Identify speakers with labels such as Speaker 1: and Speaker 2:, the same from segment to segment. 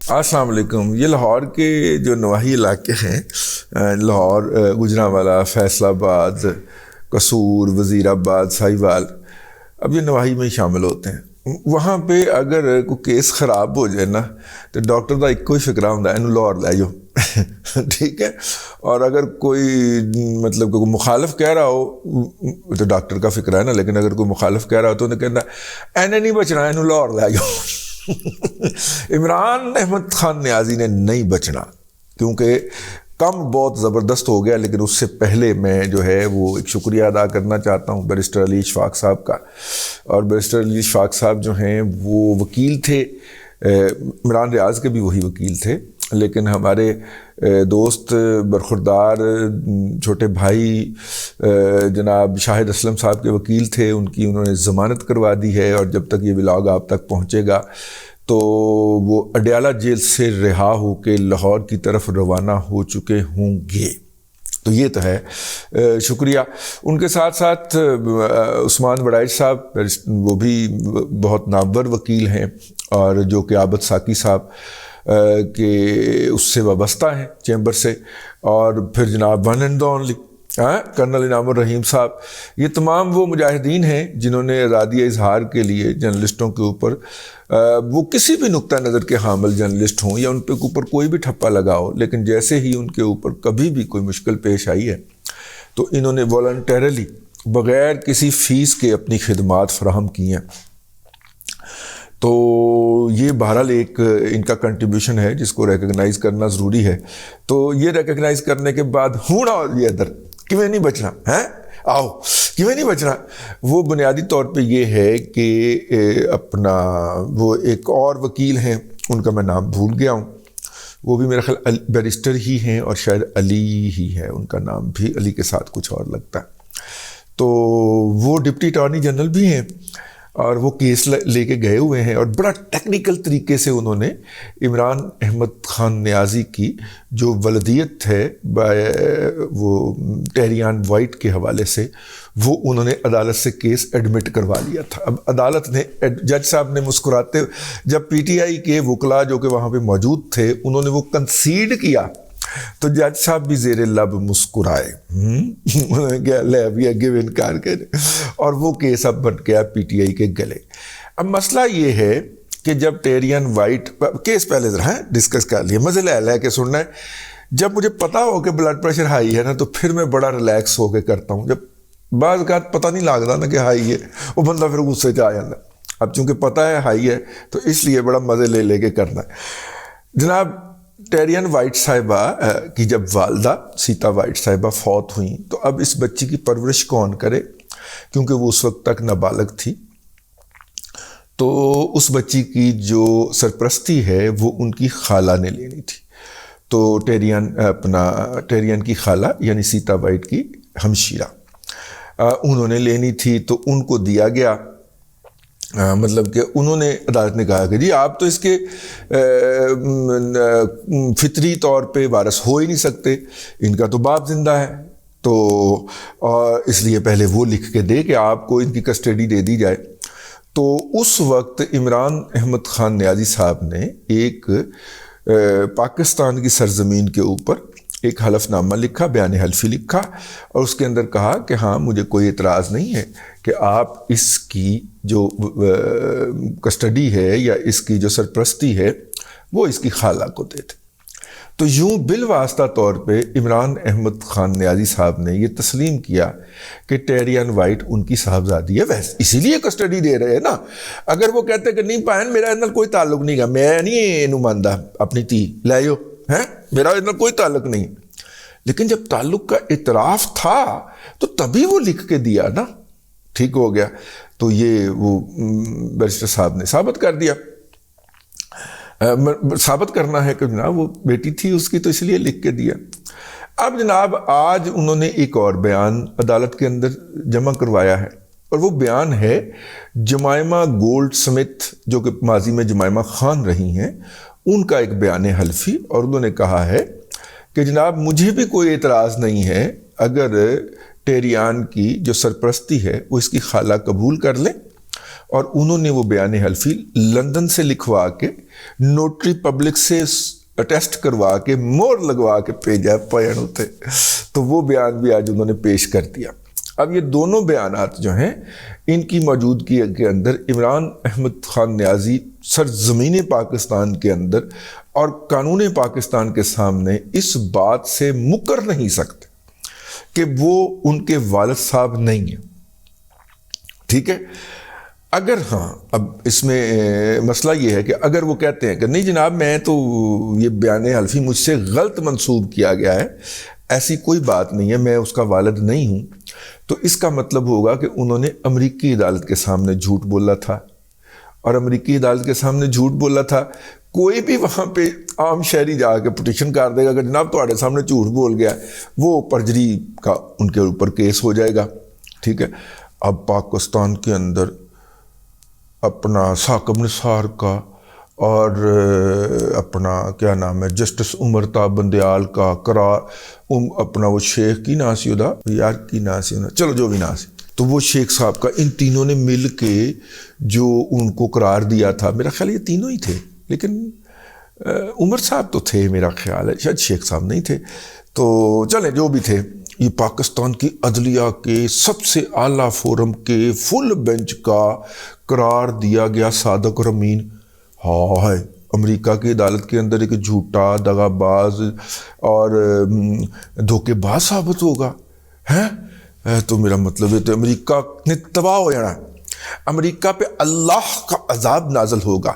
Speaker 1: السلام علیکم. یہ لاہور کے جو نواحی علاقے ہیں، لاہور، گوجرانوالا، فیصل آباد، قصور، وزیر آباد، ساہیوال، اب یہ نواحی میں ہی شامل ہوتے ہیں. وہاں پہ اگر کوئی کیس خراب ہو جائے نا تو ڈاکٹر کا ایک کوئی فکرہ ہوتا ہے، انہوں لاہور لے جاؤ. ٹھیک ہے. اور اگر کوئی مطلب کوئی مخالف کہہ رہا ہو تو ڈاکٹر کا فکر ہے نا، لیکن اگر کوئی مخالف کہہ رہا ہو تو انہیں کہنا اینے نہیں بچنا، انہوں لاہور لے جاؤ. عمران احمد خان نیازی نے نہیں بچنا، کیونکہ کم بہت زبردست ہو گیا. لیکن اس سے پہلے میں جو ہے وہ ایک شکریہ ادا کرنا چاہتا ہوں بیرسٹر علی اشفاق صاحب کا. اور بیرسٹر علی اشفاق صاحب جو ہیں وہ وکیل تھے، عمران ریاض کے بھی وہی وکیل تھے، لیکن ہمارے دوست برخوردار چھوٹے بھائی جناب شاہد اسلم صاحب کے وکیل تھے، انہوں نے ضمانت کروا دی ہے. اور جب تک یہ ولاگ آپ تک پہنچے گا تو وہ اڈیالہ جیل سے رہا ہو کے لاہور کی طرف روانہ ہو چکے ہوں گے. تو یہ تو ہے. شکریہ. ان کے ساتھ ساتھ عثمان وڑائچ صاحب، وہ بھی بہت نامور وکیل ہیں، اور جو کہ عابد ساکی صاحب کہ اس سے وابستہ ہیں چیمبر سے. اور پھر جناب ون اینڈ اونلی کرنل انعام الرحیم صاحب. یہ تمام وہ مجاہدین ہیں جنہوں نے آزادی اظہار کے لیے جرنلسٹوں کے اوپر، وہ کسی بھی نقطہ نظر کے حامل جرنلسٹ ہوں یا ان پہ اوپر کوئی بھی ٹھپا لگا ہو، لیکن جیسے ہی ان کے اوپر کبھی بھی کوئی مشکل پیش آئی ہے تو انہوں نے والنٹیرلی بغیر کسی فیس کے اپنی خدمات فراہم کی ہیں. تو یہ بہرحال ایک ان کا کنٹریبیوشن ہے جس کو ریکگنائز کرنا ضروری ہے. تو یہ ریکگنائز کرنے کے بعد ہوں نا یہ ادھر کیوں نہیں بچنا ہے، آؤ کیوں نہیں بچنا. وہ بنیادی طور پہ یہ ہے کہ اپنا وہ ایک اور وکیل ہیں، ان کا میں نام بھول گیا ہوں، وہ بھی میرا خیال بیرسٹر ہی ہیں، اور شاید علی ہی ہے ان کا نام بھی، علی کے ساتھ کچھ اور لگتا ہے. تو وہ ڈپٹی اٹارنی جنرل بھی ہیں، اور وہ کیس لے کے گئے ہوئے ہیں، اور بڑا ٹیکنیکل طریقے سے انہوں نے عمران احمد خان نیازی کی جو ولدیت ہے وہ ٹیریان وائٹ کے حوالے سے، وہ انہوں نے عدالت سے کیس ایڈمٹ کروا لیا تھا. اب عدالت نے، جج صاحب نے مسکراتے، جب پی ٹی آئی کے وکلاء جو کہ وہاں پہ موجود تھے انہوں نے وہ کنسیڈ کیا تو جج صاحب بھی زیر لب مسکرائے، انہوں نے کہا لے ابھی آگے بھی انکار کرے، اور وہ کیس اب بن گیا پی ٹی آئی کے گلے. اب مسئلہ یہ ہے کہ جب ٹیریان وائٹ کیس پہلے ذرا ڈسکس کر لیا، مزے لے کے سننا ہے. جب مجھے پتا ہو کہ بلڈ پریشر ہائی ہے نا تو پھر میں بڑا ریلیکس ہو کے کرتا ہوں. جب بعض اوقات پتہ نہیں لگتا نا کہ ہائی ہے، وہ بندہ پھر غصے سے آ جاتا. اب چونکہ پتہ ہے ہائی ہے تو اس لیے بڑا مزے لے کے کرنا ہے. جناب ٹیریان وائٹ صاحبہ کی جب والدہ سیتا وائٹ صاحبہ فوت ہوئیں تو اب اس بچی کی پرورش کون کرے، کیونکہ وہ اس وقت تک نابالغ تھی. تو اس بچی کی جو سرپرستی ہے وہ ان کی خالہ نے لینی تھی. تو ٹیریان کی خالہ یعنی سیتا وائٹ کی ہمشیرہ انہوں نے لینی تھی. تو ان کو دیا گیا، مطلب کہ انہوں نے، عدالت نے کہا کہ جی آپ تو اس کے فطری طور پہ وارث ہو ہی نہیں سکتے، ان کا تو باپ زندہ ہے، تو اس لیے پہلے وہ لکھ کے دے کہ آپ کو ان کی کسٹڈی دے دی جائے. تو اس وقت عمران احمد خان نیازی صاحب نے ایک پاکستان کی سرزمین کے اوپر ایک حلف نامہ لکھا، بیان حلفی لکھا، اور اس کے اندر کہا کہ ہاں مجھے کوئی اعتراض نہیں ہے کہ آپ اس کی جو کسٹڈی ہے یا اس کی جو سرپرستی ہے وہ اس کی خالہ کو دے دیں. تو یوں بالواسطہ طور پہ عمران احمد خان نیازی صاحب نے یہ تسلیم کیا کہ ٹیریان وائٹ ان کی صاحبزادی ہے، ویسے اسی لیے کسٹڈی دے رہے ہیں نا. اگر وہ کہتے کہ نہیں پائن میرا اتنا کوئی تعلق نہیں گا، میں نہیں مانتا اپنی تھی لے جاؤ، میرا اتنا کوئی تعلق نہیں. لیکن جب تعلق کا اعتراف تھا تو تبھی وہ لکھ کے دیا نا، ٹھیک ہو گیا. تو یہ وہ بیرسٹر صاحب نے ثابت کر دیا، ثابت کرنا ہے کہ جناب وہ بیٹی تھی اس کی، تو اس لیے لکھ کے دیا. اب جناب آج انہوں نے ایک اور بیان عدالت کے اندر جمع کروایا ہے، اور وہ بیان ہے جمائمہ گولڈ سمتھ جو کہ ماضی میں جمائمہ خان رہی ہیں، ان کا ایک بیان حلفی. اور انہوں نے کہا ہے کہ جناب مجھے بھی کوئی اعتراض نہیں ہے اگر ٹیریان کی جو سرپرستی ہے وہ اس کی خالہ قبول کر لیں اور انہوں نے وہ بیان حلفی لندن سے لکھوا کے نوٹری پبلک سے اٹیسٹ کروا کے مور لگوا کے بھیجا پین ہوتے. تو وہ بیان بھی آج انہوں نے پیش کر دیا. اب یہ دونوں بیانات جو ہیں ان کی موجودگی کے اندر عمران احمد خان نیازی سرزمین پاکستان کے اندر اور قانون پاکستان کے سامنے اس بات سے مکر نہیں سکتے کہ وہ ان کے والد صاحب نہیں ہیں. ٹھیک ہے. اگر ہاں اب اس میں مسئلہ یہ ہے کہ اگر وہ کہتے ہیں کہ نہیں جناب میں تو یہ بیان حلفی مجھ سے غلط منسوب کیا گیا ہے، ایسی کوئی بات نہیں ہے، میں اس کا والد نہیں ہوں، تو اس کا مطلب ہوگا کہ انہوں نے امریکی عدالت کے سامنے جھوٹ بولا تھا. اور امریکی عدالت کے سامنے جھوٹ بولا تھا. کوئی بھی وہاں پہ عام شہری جا کے پٹیشن کر دے گا کہ جناب تہاڈے سامنے جھوٹ بول گیا، وہ پرجری کا ان کے اوپر کیس ہو جائے گا. ٹھیک ہے. اب پاکستان کے اندر اپنا ثاقب نثار کا اور اپنا کیا نام ہے جسٹس عمر تا بندیال کا قرار، اپنا وہ شیخ کی ناسی ہودا یار کی ناسی ہونا، چلو جو بھی ناسی، تو وہ شیخ صاحب کا، ان تینوں نے مل کے جو ان کو قرار دیا تھا، میرا خیال یہ تینوں ہی تھے، لیکن عمر صاحب تو تھے میرا خیال ہے، شاید شیخ صاحب نہیں تھے. تو چلیں جو بھی تھے، یہ پاکستان کی عدلیہ کے سب سے اعلیٰ فورم کے فل بینچ کا قرار دیا گیا صادق اور امین. ہائے، امریکہ کی عدالت کے اندر ایک جھوٹا دغا باز اور دھوکے باز ثابت ہوگا ہے. تو میرا مطلب ہے تو امریکہ نے تباہ ہو جانا. امریکہ پہ اللہ کا عذاب نازل ہوگا،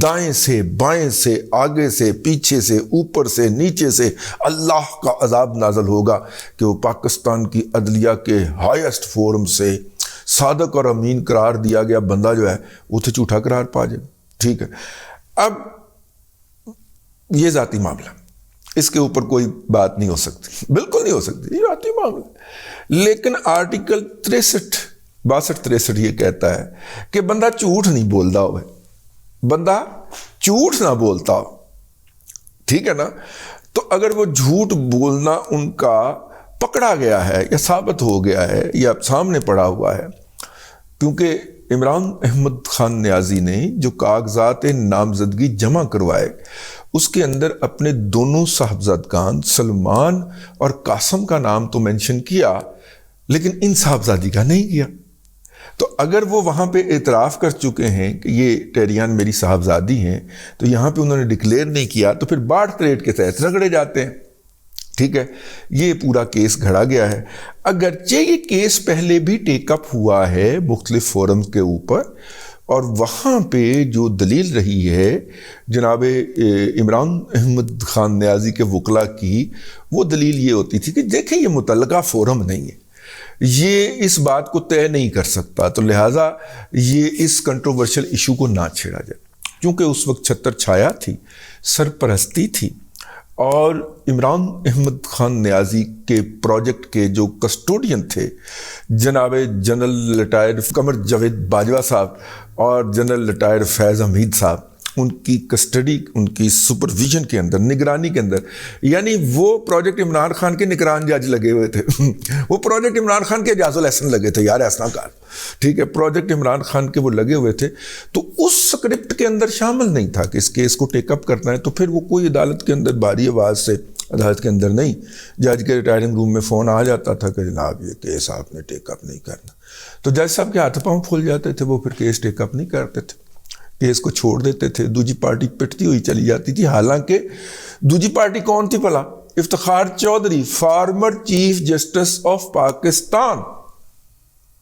Speaker 1: دائیں سے بائیں سے آگے سے پیچھے سے اوپر سے نیچے سے اللہ کا عذاب نازل ہوگا کہ وہ پاکستان کی عدلیہ کے ہائیسٹ فورم سے صادق اور امین قرار دیا گیا بندہ جو ہے وہ تو جھوٹا قرار پا جائے. ٹھیک ہے. اب یہ ذاتی معاملہ، اس کے اوپر کوئی بات نہیں ہو سکتی، بالکل نہیں ہو سکتی، یہ ذاتی معاملہ. لیکن آرٹیکل 62 یہ کہتا ہے کہ بندہ جھوٹ نہیں بولتا ہو، بندہ جھوٹ نہ بولتا ہو. ٹھیک ہے نا. تو اگر وہ جھوٹ بولنا ان کا پکڑا گیا ہے یا ثابت ہو گیا ہے یا سامنے پڑا ہوا ہے، کیونکہ عمران احمد خان نیازی نے جو کاغذات نامزدگی جمع کروائے اس کے اندر اپنے دونوں صاحبزادگان سلمان اور قاسم کا نام تو مینشن کیا، لیکن ان صاحبزادی کا نہیں کیا. تو اگر وہ وہاں پہ اعتراف کر چکے ہیں کہ یہ ٹیریان میری صاحبزادی ہیں، تو یہاں پہ انہوں نے ڈکلیئر نہیں کیا، تو پھر باڑ تریٹ کے تحت رگڑے جاتے ہیں. ٹھیک ہے. یہ پورا کیس گھڑا گیا ہے. اگرچہ یہ کیس پہلے بھی ٹیک اپ ہوا ہے مختلف فورم کے اوپر، اور وہاں پہ جو دلیل رہی ہے جناب عمران احمد خان نیازی کے وکلا کی، وہ دلیل یہ ہوتی تھی کہ دیکھیں یہ متعلقہ فورم نہیں ہے، یہ اس بات کو طے نہیں کر سکتا، تو لہٰذا یہ اس کنٹروورشل ایشو کو نہ چھیڑا جائے. کیونکہ اس وقت چھتر چھایا تھی، سرپرستی تھی، اور عمران احمد خان نیازی کے پروجیکٹ کے جو کسٹوڈین تھے جناب جنرل ریٹائرڈ قمر جاوید باجوہ صاحب اور جنرل ریٹائرڈ فیض حمید صاحب، ان کی کسٹڈی، ان کی سپرویژن کے اندر، نگرانی کے اندر، یعنی وہ پروجیکٹ عمران خان کے نگران جج لگے ہوئے تھے وہ پروجیکٹ عمران خان کے اعجاز الاحسن لگے تھے، یار ایسا کار. ٹھیک ہے. پروجیکٹ عمران خان کے وہ لگے ہوئے تھے، تو اس سکرپٹ کے اندر شامل نہیں تھا کہ اس کیس کو ٹیک اپ کرنا ہے. تو پھر وہ کوئی عدالت کے اندر بھاری آواز سے، عدالت کے اندر نہیں، جج کے ریٹائرنگ روم میں فون آ جاتا تھا کہ جناب یہ کیس آپ نے ٹیک اپ نہیں کرنا، تو جج صاحب کے ہاتھ پاؤں پھول جاتے تھے، وہ پھر کیس ٹیک اپ نہیں کرتے تھے، کیس کو چھوڑ دیتے تھے. دوسری پارٹی پٹتی ہوئی چلی جاتی تھی. حالانکہ دوسری پارٹی کون تھی بھلا؟ Iftikhar Chaudhry, former chief justice of Pakistan.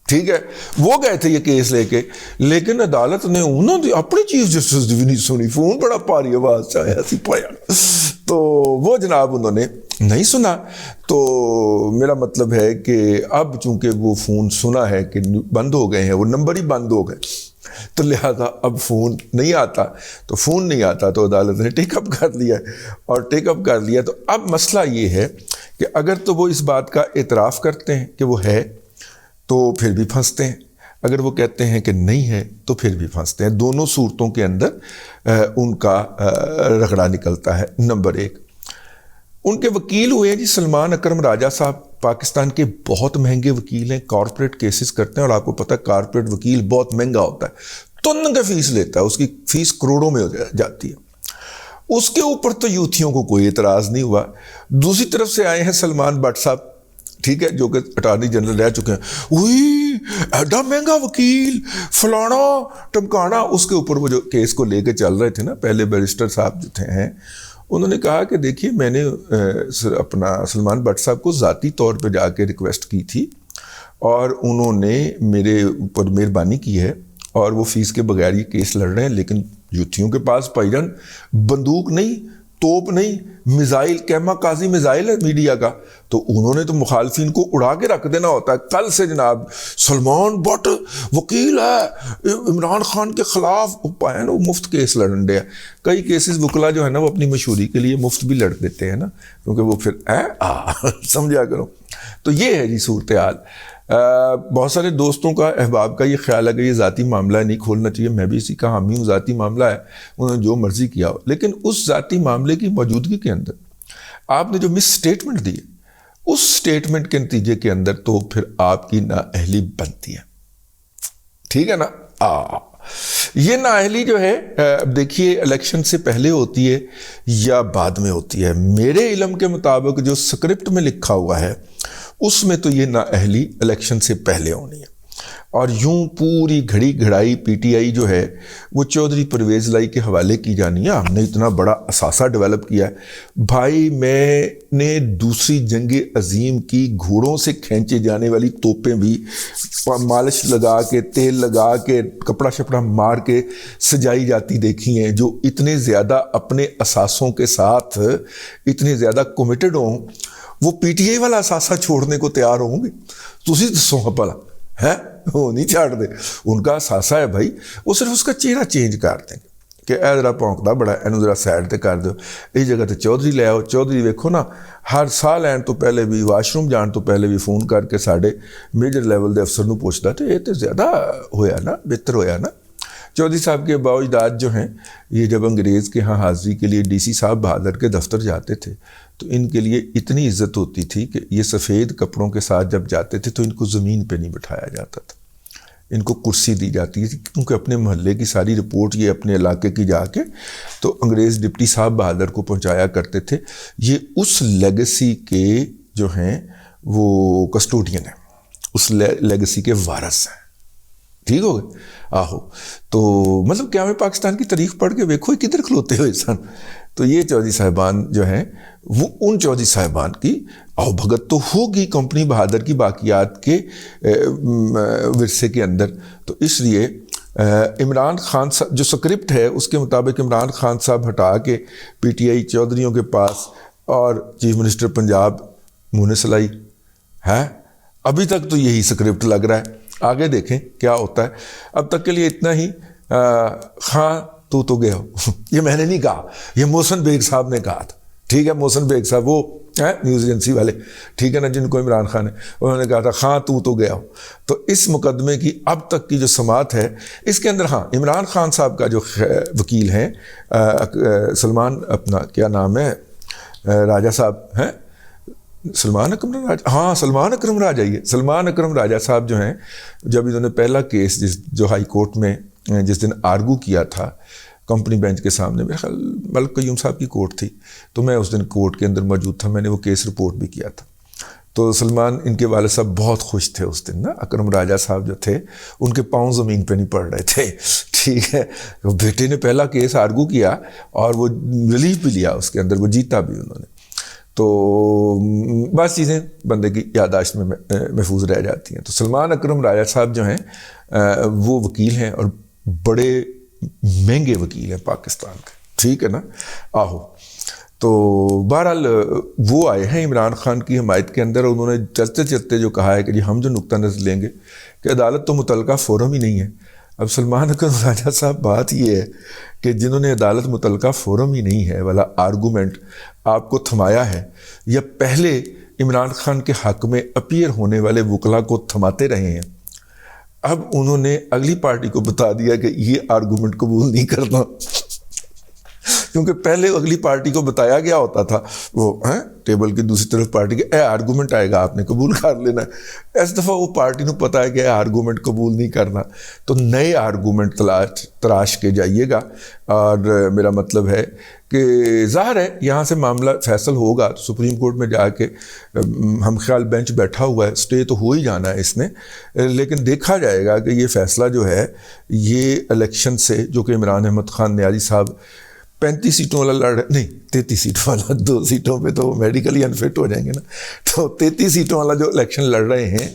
Speaker 1: ٹھیک ہے. وہ گئے تھے یہ کیس لے کے، لیکن عدالت نے انہوں نے اپنی چیف جسٹس بھی نہیں سنی، فون بڑا پاری آواز سے آیا سی پایا، تو وہ جناب انہوں نے نہیں سنا. تو میرا مطلب ہے کہ اب چونکہ وہ فون سنا ہے کہ بند ہو گئے ہیں، وہ نمبر ہی بند ہو گئے، تو لہذا اب فون نہیں آتا، تو فون نہیں آتا تو عدالت نے ٹیک اپ کر لیا، اور ٹیک اپ کر لیا. تو اب مسئلہ یہ ہے کہ اگر تو وہ اس بات کا اعتراف کرتے ہیں کہ وہ ہے تو پھر بھی پھنستے ہیں، اگر وہ کہتے ہیں کہ نہیں ہے تو پھر بھی پھنستے ہیں. دونوں صورتوں کے اندر ان کا رگڑا نکلتا ہے. نمبر 1، ان کے وکیل ہوئے ہیں جی سلمان اکرم راجہ صاحب، پاکستان کے بہت مہنگے وکیل ہیں, کارپوریٹ کیسز کرتے ہیں, اور آپ کو پتہ ہے کارپوریٹ وکیل بہت مہنگا ہوتا ہے, تن کے فیس لیتا ہے, اس کی فیس کروڑوں میں ہو جاتی ہے. اس کے اوپر تو یوتھیوں کو کوئی اعتراض نہیں ہوا. دوسری طرف سے آئے ہیں سلمان بٹ صاحب, ٹھیک ہے, جو کہ اٹارنی جنرل رہ چکے ہیں, وہی ایڈا مہنگا وکیل فلانا ٹمکانا, اس کے اوپر وہ جو کیس کو لے کے چل رہے تھے نا, پہلے بیرسٹر صاحب جو تھے ہیں, انہوں نے کہا کہ دیکھیے میں نے اپنا سلمان بٹ صاحب کو ذاتی طور پہ جا کے ریکویسٹ کی تھی, اور انہوں نے میرے اوپر مہربانی کی ہے, اور وہ فیس کے بغیر یہ کیس لڑ رہے ہیں. لیکن یوتھیوں کے پاس بھائی جان بندوق نہیں, توپ نہیں, میزائل, کیما کازی میزائل ہے میڈیا کا, تو انہوں نے تو مخالفین کو اڑا کے رکھ دینا ہوتا ہے. کل سے جناب سلمان بٹ وکیل ہے عمران خان کے خلاف, پائے نا وہ مفت کیس لڑن دے. کئی کیسز وکلا جو ہے نا وہ اپنی مشہوری کے لیے مفت بھی لڑ دیتے ہیں نا, کیونکہ وہ پھر سمجھا کرو. تو یہ ہے جی صورتحال. بہت سارے دوستوں کا احباب کا یہ خیال ہے کہ یہ ذاتی معاملہ ہے, نہیں کھولنا چاہیے. میں بھی اسی کا حامی ہوں, ذاتی معاملہ ہے, انہوں نے جو مرضی کیا ہو. لیکن اس ذاتی معاملے کی موجودگی کے اندر آپ نے جو مس اسٹیٹمنٹ دی ہے, اس اسٹیٹمنٹ کے نتیجے کے اندر تو پھر آپ کی نااہلی بنتی ہے. ٹھیک ہے نا. یہ نااہلی جو ہے اب دیکھیے الیکشن سے پہلے ہوتی ہے یا بعد میں ہوتی ہے. میرے علم کے مطابق جو اسکرپٹ میں لکھا ہوا ہے اس میں تو یہ نااہلی الیکشن سے پہلے ہونی ہے. اور یوں پوری گھڑی گھڑائی پی ٹی آئی جو ہے وہ چودھری پرویز لائی کے حوالے کی جانی ہے. ہم نے اتنا بڑا اثاثہ ڈیولپ کیا ہے بھائی. میں نے دوسری جنگ عظیم کی گھوڑوں سے کھینچے جانے والی توپیں بھی مالش لگا کے, تیل لگا کے, کپڑا شپڑا مار کے سجائی جاتی دیکھی ہیں, جو اتنے زیادہ اپنے اثاثوں کے ساتھ اتنے زیادہ کمیٹڈ ہوں. وہ پی ٹی آئی والا اثاثہ چھوڑنے کو تیار ہوں گے؟ تسی دسو بھلا ہے, وہ نہیں چھاڑ دے. ان کا اثاثہ ہے بھائی, وہ صرف اس کا چہرہ چینج کر دیں گے کہ اے ذرا پونکدا بڑا, اینو ذرا سائڈ تے کر دو, اس جگہ تے چودھری لے آؤ. چودھری ویکھو نا ہر سال لین تو پہلے بھی, واش روم جان تو پہلے بھی فون کر کے ساڈے میجر لیول دے افسر نو پوچھدا تے یہ تے زیادہ ہویا نا, بہتر ہویا نا. چودھری صاحب کے باؤ اجداد جو ہیں یہ جب انگریز کے ہاں حاضری کے لیے ڈی سی صاحب بہادر کے دفتر جاتے تھے تو ان کے لیے اتنی عزت ہوتی تھی کہ یہ سفید کپڑوں کے ساتھ جب جاتے تھے تو ان کو زمین پہ نہیں بٹھایا جاتا تھا, ان کو کرسی دی جاتی تھی, کیونکہ اپنے محلے کی ساری رپورٹ یہ اپنے علاقے کی جا کے تو انگریز ڈپٹی صاحب بہادر کو پہنچایا کرتے تھے. یہ اس لیگسی کے جو ہیں وہ کسٹوڈین ہیں, اس لیگسی کے وارث ہیں. ٹھیک ہو گئے آہو. تو مطلب کیا میں پاکستان کی تاریخ پڑھ کے ویکھو کدھر کھلوتے ہوئے سن. تو یہ چودھری صاحبان جو ہیں وہ ان چودھری صاحبان کی آؤ بھگت تو ہوگی کمپنی بہادر کی باقیات کے ورثے کے اندر. تو اس لیے عمران خان صاحب جو سکرپٹ ہے اس کے مطابق عمران خان صاحب ہٹا کے پی ٹی آئی چودھریوں کے پاس اور چیف منسٹر پنجاب مونس لائی ہے. ابھی تک تو یہی سکرپٹ لگ رہا ہے, آگے دیکھیں کیا ہوتا ہے. اب تک کے لیے اتنا ہی. خان تو گئے ہو یہ میں نے نہیں کہا, یہ محسن بیگ صاحب نے کہا تھا. ٹھیک ہے, محسن بیگ صاحب وہ نیوز ایجنسی والے, ٹھیک ہے نا, جن کو عمران خان ہے, انہوں نے کہا تھا خان تو گیا ہو. تو اس مقدمے کی اب تک کی جو سماعت ہے اس کے اندر عمران خان صاحب کا جو وکیل ہیں سلمان اپنا کیا نام ہے راجہ صاحب ہیں, سلمان اکرم راجہ, سلمان اکرم راجہ, یہ سلمان اکرم راجہ صاحب جو ہیں جب انہوں نے پہلا کیس جو ہائی کورٹ میں جس دن آرگو کیا تھا کمپنی بینچ کے سامنے, میرے خیال ملک قیوم صاحب کی کورٹ تھی, تو میں اس دن کورٹ کے اندر موجود تھا, میں نے وہ کیس رپورٹ بھی کیا تھا. تو سلمان ان کے والد صاحب بہت خوش تھے اس دن نا. اکرم راجہ صاحب جو تھے ان کے پاؤں زمین پہ نہیں پڑ رہے تھے. ٹھیک ہے, بیٹے نے پہلا کیس آرگو کیا اور وہ ریلیف بھی لیا اس کے اندر, وہ جیتا بھی انہوں نے. تو بعض چیزیں بندے کی یادداشت میں محفوظ رہ جاتی ہیں. تو سلمان اکرم راجہ صاحب جو ہیں وہ وکیل ہیں اور بڑے مہنگے وکیل ہیں پاکستان کے. ٹھیک ہے نا آہو. تو بہرحال وہ آئے ہیں عمران خان کی حمایت کے اندر, اور انہوں نے چلتے چلتے جو کہا ہے کہ جی ہم جو نقطہ نظر لیں گے کہ عدالت تو متعلقہ فورم ہی نہیں ہے. اب سلمان اکرم راجہ صاحب بات یہ ہے کہ جنہوں نے عدالت متعلقہ فورم ہی نہیں ہے والا آرگومنٹ آپ کو تھمایا ہے, یا پہلے عمران خان کے حق میں اپیئر ہونے والے وکلا کو تھماتے رہے ہیں, اب انہوں نے اگلی پارٹی کو بتا دیا کہ یہ آرگومنٹ قبول نہیں کرنا. کیونکہ پہلے اگلی پارٹی کو بتایا گیا ہوتا تھا وہ ٹیبل کی دوسری طرف پارٹی کے آرگومنٹ آئے گا آپ نے قبول کر لینا ہے. اس دفعہ وہ پارٹی کو پتہ ہے کہ آرگومنٹ قبول نہیں کرنا, تو نئے آرگومنٹ تلاش کے جائیے گا. اور میرا مطلب ہے کہ ظاہر ہے یہاں سے معاملہ فیصل ہوگا تو سپریم کورٹ میں جا کے ہم خیال بینچ بیٹھا ہوا ہے, اسٹے تو ہو ہی جانا ہے اس نے, لیکن دیکھا جائے گا کہ یہ فیصلہ جو ہے یہ الیکشن سے, جو کہ عمران احمد خان نیازی صاحب 35 سیٹوں والا لڑ نہیں 33 سیٹوں والا, 2 سیٹوں پہ تو میڈیکلی انفٹ ہو جائیں گے نا, تو 33 سیٹوں والا جو الیکشن لڑ رہے ہیں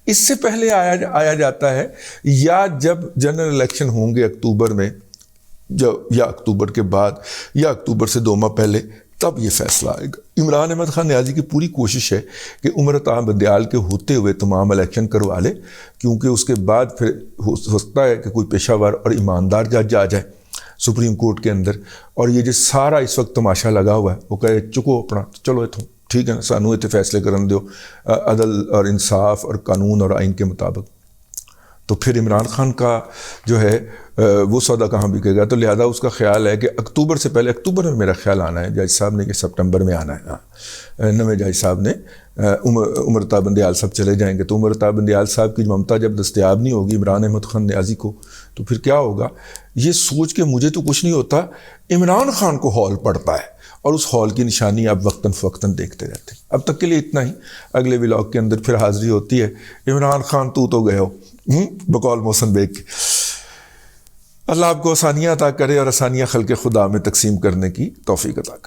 Speaker 1: اس سے پہلے آیا جاتا ہے, یا جب جنرل الیکشن ہوں گے اکتوبر میں, یا اکتوبر کے بعد یا اکتوبر سے 2 ماہ پہلے, تب یہ فیصلہ آئے گا. عمران احمد خان نیازی کی پوری کوشش ہے کہ عمر عطا بندیال کے ہوتے ہوئے تمام الیکشن کروا لے, کیونکہ اس کے بعد پھر ہو سکتا ہے کہ کوئی پیشہ ور اور ایماندار جج آ جائے سپریم کورٹ کے اندر, اور یہ جو سارا اس وقت تماشا لگا ہوا ہے وہ کہے چکو اپنا, چلو اتوں ٹھیک ہے نا, سانو اتنے فیصلے کرن دیو عدل اور انصاف اور قانون اور آئین کے مطابق. تو پھر عمران خان کا جو ہے وہ سودا کہاں بکے گا. تو لہذا اس کا خیال ہے کہ اکتوبر سے پہلے, اکتوبر میں میرا خیال آنا ہے جج صاحب نے, کہ سپٹمبر میں آنا ہے, نویں جج صاحب نے, عمر عطا بندیال صاحب چلے جائیں گے. تو عمر عطا بندیال صاحب کی ممتا جب دستیاب نہیں ہوگی عمران احمد خان نیازی کو, تو پھر کیا ہوگا. یہ سوچ کے مجھے تو کچھ نہیں ہوتا, عمران خان کو ہال پڑتا ہے, اور اس ہال کی نشانی آپ وقتاً فوقتاً دیکھتے رہتے ہیں. اب تک کے لیے اتنا ہی, اگلے ولاگ کے اندر پھر حاضری ہوتی ہے. عمران خان تو گئے ہو بقول محسن بیگ کے. اللہ آپ کو آسانیاں عطا کرے اور آسانیاں خلق خدا میں تقسیم کرنے کی توفیق عطا کرے.